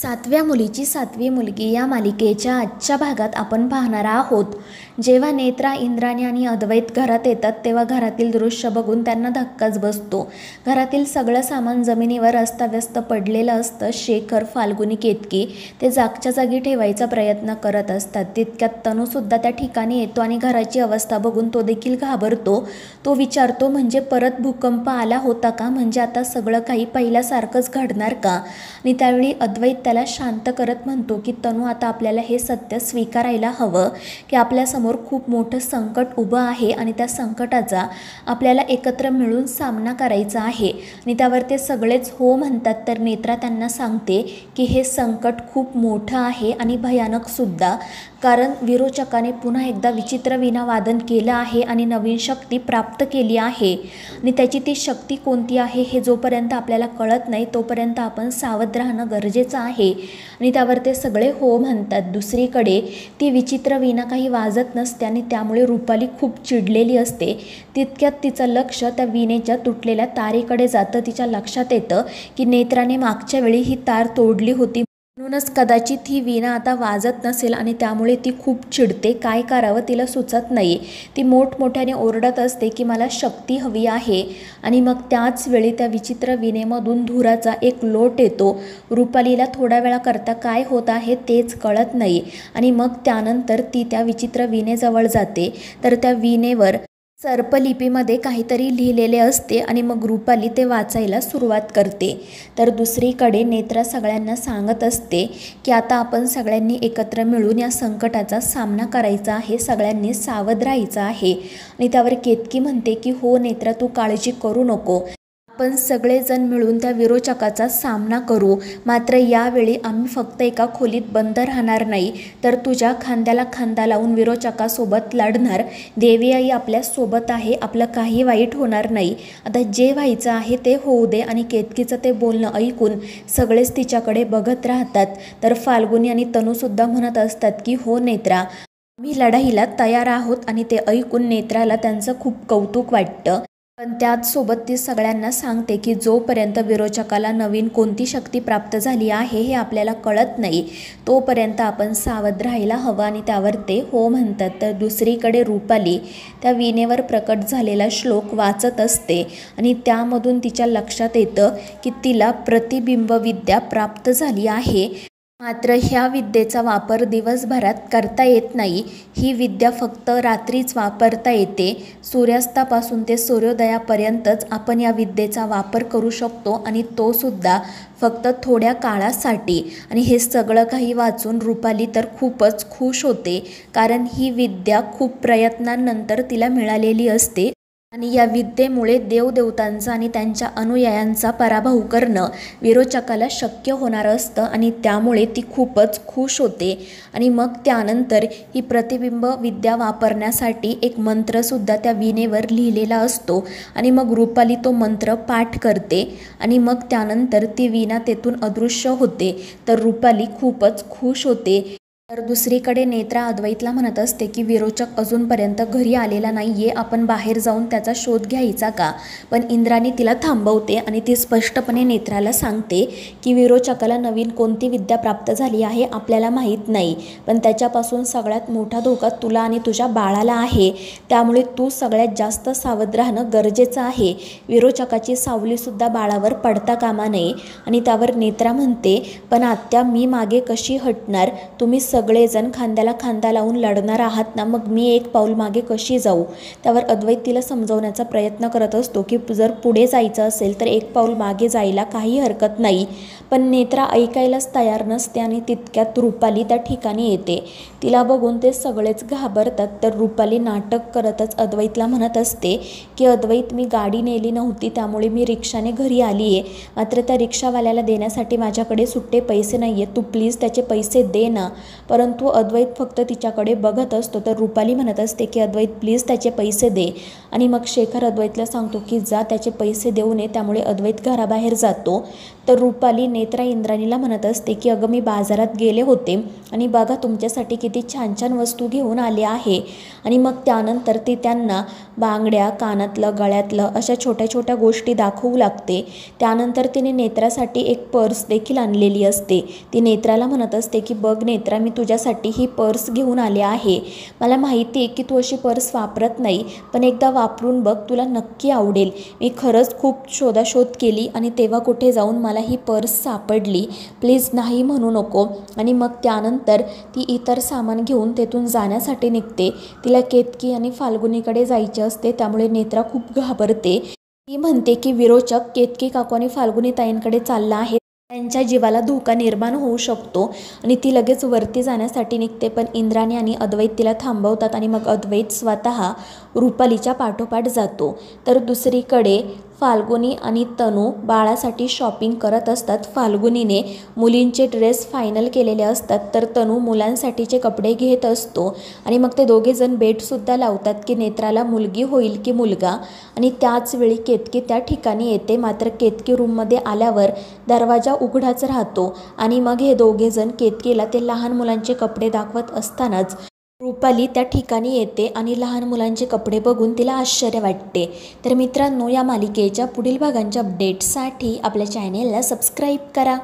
सातव्या मुलीची सातवी मुलगी या मालिकेच्या आजच्या भागात आपण पाहणार आहोत. जेव्हा नेत्रा, इंद्राणी आणि अद्वैत घरात येतात तेव्हा घरातील दृश्य बघून त्यांना धक्काच बसतो. घरातील सगळं सामान जमिनीवर अस्ताव्यस्त पडलेलं असतं. शेखर, फाल्गुनी, केतकी ते जागच्या जागी ठेवायचा प्रयत्न करत असतात. तितक्यात तनूसुद्धा त्या ठिकाणी येतो आणि घराची अवस्था बघून तो देखील घाबरतो. तो विचारतो, म्हणजे परत भूकंप आला होता का? म्हणजे आता सगळं काही पहिल्यासारखंच घडणार का? आणि त्यावेळी अद्वैत त्याला शांत करत म्हणतो की तनू, आता आपल्याला हे सत्य स्वीकारायला हवं की आपल्यासमोर खूप मोठं संकट उभं आहे आणि त्या संकटाचा आपल्याला एकत्र मिळून सामना करायचा आहे. आणि त्यावर ते सगळेच हो म्हणतात. तर नेत्रा त्यांना सांगते की हे संकट खूप मोठं आहे आणि भयानकसुद्धा, कारण विरोचकाने पुन्हा एकदा विचित्र वीणा वादन केलं आहे आणि नवीन शक्ती प्राप्त केली आहे. आणि त्याची ती शक्ती कोणती आहे हे जोपर्यंत आपल्याला कळत नाही तोपर्यंत आपण सावध राहणं गरजेचं आहे. आणि त्यावर ते सगळे हो म्हणतात. दुसरीकडे ती विचित्र वीणा काही वाजत नसते आणि त्यामुळे रुपाली खूप चिडलेली असते. तितक्यात तिचं लक्ष त्या वीणेच्या तुटलेल्या तारेकडे जातं. तिच्या लक्षात येतं की नेत्राने मागच्या वेळी ही तार तोडली होती, म्हणूनच कदाचित ही वीणा आता वाजत नसेल आणि त्यामुळे ती खूप चिडते. काय करावं तिला सुचत नाही. ती मोठमोठ्याने ओरडत असते की मला शक्ती हवी आहे. आणि मग त्याच वेळी त्या विचित्र वीणेमधून धुराचा एक लोट येतो. रुपालीला थोड्या वेळाकरता काय होत आहे तेच कळत नाही. आणि मग त्यानंतर ती त्या विचित्र वीणेजवळ जाते. तर त्या वीणेवर सर्पलिपीमध्ये काहीतरी लिहिलेले असते आणि मग रुपाली ते वाचायला सुरुवात करते. तर दुसरीकडे नेत्रा सगळ्यांना सांगत असते की आता आपण सगळ्यांनी एकत्र मिळून या संकटाचा सामना करायचा आहे, सगळ्यांनी सावध राहायचं आहे. आणि त्यावर केतकी म्हणते की हो नेत्रा, तू काळजी करू नको, आपण सगळेजण मिळून त्या विरोचकाचा सामना करू. मात्र यावेळी आम्ही फक्त एका खोलीत बंद राहणार नाही, तर तुझ्या खांद्याला खांदा लावून विरोचकासोबत लढणार. देवी आई आपल्यासोबत आहे, आपलं काही वाईट होणार नाही. आता जे व्हायचं आहे ते होऊ दे. आणि केतकीचं ते बोलणं ऐकून सगळेच तिच्याकडे बघत राहतात. तर फाल्गुनी आणि तनूसुद्धा म्हणत असतात की हो नेत्रा, आम्ही लढाईला तयार आहोत. आणि ते ऐकून नेत्राला त्यांचं खूप कौतुक वाटतं. पण त्याचसोबत ती सगळ्यांना सांगते की जोपर्यंत विरोचकाला नवीन कोणती शक्ती प्राप्त झाली आहे हे आपल्याला कळत नाही तोपर्यंत आपण सावध राहायला हवं. आणि त्यावर ते हो म्हणतात. तर दुसरीकडे रुपाली त्या वीणेवर प्रकट झालेला श्लोक वाचत असते आणि त्यामधून तिच्या लक्षात येतं की तिला प्रतिबिंबविद्या प्राप्त झाली आहे. मात्र ह्या विद्येचा वापर दिवसभरात करता येत नाही. ही विद्या फक्त रात्रीच वापरता येते. सूर्यास्तापासून ते सूर्योदयापर्यंतच आपण या विद्येचा वापर करू शकतो आणि तो सुद्धा फक्त थोड्या काळासाठी. आणि हे सगळं काही वाचून रुपाली तर खूपच खुश होते, कारण ही विद्या खूप प्रयत्नांनंतर तिला मिळालेली असते. आणि या विद्येमुळे देवदेवतांचा आणि त्यांच्या अनुयायांचा पराभव करणं विरोचकाला शक्य होणार असतं. आणि त्यामुळे ती खूपच खुश होते. आणि मग त्यानंतर ही प्रतिबिंब विद्या वापरण्यासाठी एक मंत्रसुद्धा त्या वीणेवर लिहिलेला असतो. आणि मग रुपाली तो मंत्र पाठ करते आणि मग त्यानंतर ती वीणा तेथून अदृश्य होते. तर रुपाली खूपच खुश होते. तर दुसरीकडे नेत्रा अद्वैतला म्हणत असते की विरोचक अजूनपर्यंत घरी आलेला नाही आहे, आपण बाहेर जाऊन त्याचा शोध घ्यायचा का? पण इंद्राणी तिला थांबवते आणि ती स्पष्टपणे नेत्राला सांगते की विरोचकाला नवीन कोणती विद्या प्राप्त झाली आहे आपल्याला माहीत नाही, पण त्याच्यापासून सगळ्यात मोठा धोका तुला आणि तुझ्या बाळाला आहे. त्यामुळे तू सगळ्यात जास्त सावध राहणं गरजेचं आहे. विरोचकाची सावलीसुद्धा बाळावर पडता कामा नये. आणि त्यावर नेत्रा म्हणते, पण आत्या, मी मागे कशी हटणार? तुम्ही सगळेजण खांद्याला खांदा लावून लढणार आहात ना, मग मी एक पाऊल मागे कशी जाऊ? त्यावर अद्वैत तिला समजावण्याचा प्रयत्न करत असतो की जर पुढे जायचं असेल तर एक पाऊल मागे जायला काही हरकत नाही. पण नेत्रा ऐकायलाच तयार नसते. आणि तितक्यात रुपाली त्या ठिकाणी येते. तिला बघून ते सगळेच घाबरतात. तर रुपाली नाटक करतच अद्वैतला म्हणत असते की अद्वैत, मी गाडी नेली नव्हती, त्यामुळे मी रिक्षाने घरी आली आहे. मात्र त्या रिक्षावाल्याला देण्यासाठी माझ्याकडे सुट्टे पैसे नाही आहेत, तू प्लीज त्याचे पैसे दे ना. परंतु अद्वैत फक्त तिच्याकडे बघत असतो. तर रुपाली म्हणत असते की अद्वैत प्लीज त्याचे पैसे दे. आणि मग शेखर अद्वैतला सांगतो की जा त्याचे पैसे देऊ नये. त्यामुळे अद्वैत घराबाहेर जातो. तर रुपाली नेत्रा इंद्राणीला म्हणत असते की अगं मी बाजारात गेले होते आणि बघा तुमच्यासाठी किती छान छान वस्तू घेऊन आले आहे. आणि मग त्यानंतर ती त्यांना बांगड्या, कानातलं, गळ्यातलं अशा छोट्या छोट्या गोष्टी दाखवू लागते. त्यानंतर तिने नेत्रासाठी एक पर्स देखील आणलेली असते. ती नेत्राला म्हणत असते की बघ नेत्रा, मी तुझ्यासाठी ही पर्स घेऊन आले आहे. मला माहिती आहे की तू अशी पर्स वापरत नाही, पण एकदा वापरून बघ, तुला नक्की आवडेल. मी खरंच खूप शोधाशोध केली आणि तेव्हा कुठे जाऊन मला ही पर्स सापडली. प्लीज नाही म्हणू नको. आणि मग त्यानंतर ती इतर सामान घेऊन तेथून जाण्यासाठी निघते. तिला केतकी आणि फाल्गुनीकडे जायचे असते. त्यामुळे नेत्रा खूप घाबरते. ती म्हणते की विरोचक केतकी काकू आणि फाल्गुनी ताईंकडे चालला आहे, त्यांच्या जीवाला धोका निर्माण होऊ शकतो. आणि ती लगेच वरती जाण्यासाठी निघते. पण इंद्राणी आणि अद्वैत तिला थांबवतात आणि मग अद्वैत स्वतः रुपालीच्या पाठोपाठ जातो. तर दुसरीकडे फाल्गुनी आणि तनू बाळासाठी शॉपिंग करत असतात. फाल्गुनीने मुलींचे ड्रेस फायनल केलेले असतात, तर तनू मुलांसाठीचे कपडे घेत असतो. आणि मग ते दोघेजण बेटसुद्धा लावतात की नेत्राला मुलगी होईल की मुलगा. आणि त्याच वेळी केतकी त्या ठिकाणी येते. मात्र केतकी रूममध्ये आल्यावर दरवाजा उघडाच राहतो. आणि मग हे दोघेजण केतकीला ते लहान मुलांचे कपडे दाखवत असतानाच रुपाली त्या ठिकाणी येते आणि लहान मुलांचे कपडे बघून तिला आश्चर्य वाटते. तर मित्रांनो, या मालिकेच्या पुढील भागांच्या अपडेट्ससाठी आपल्या चॅनेलला सबस्क्राईब करा.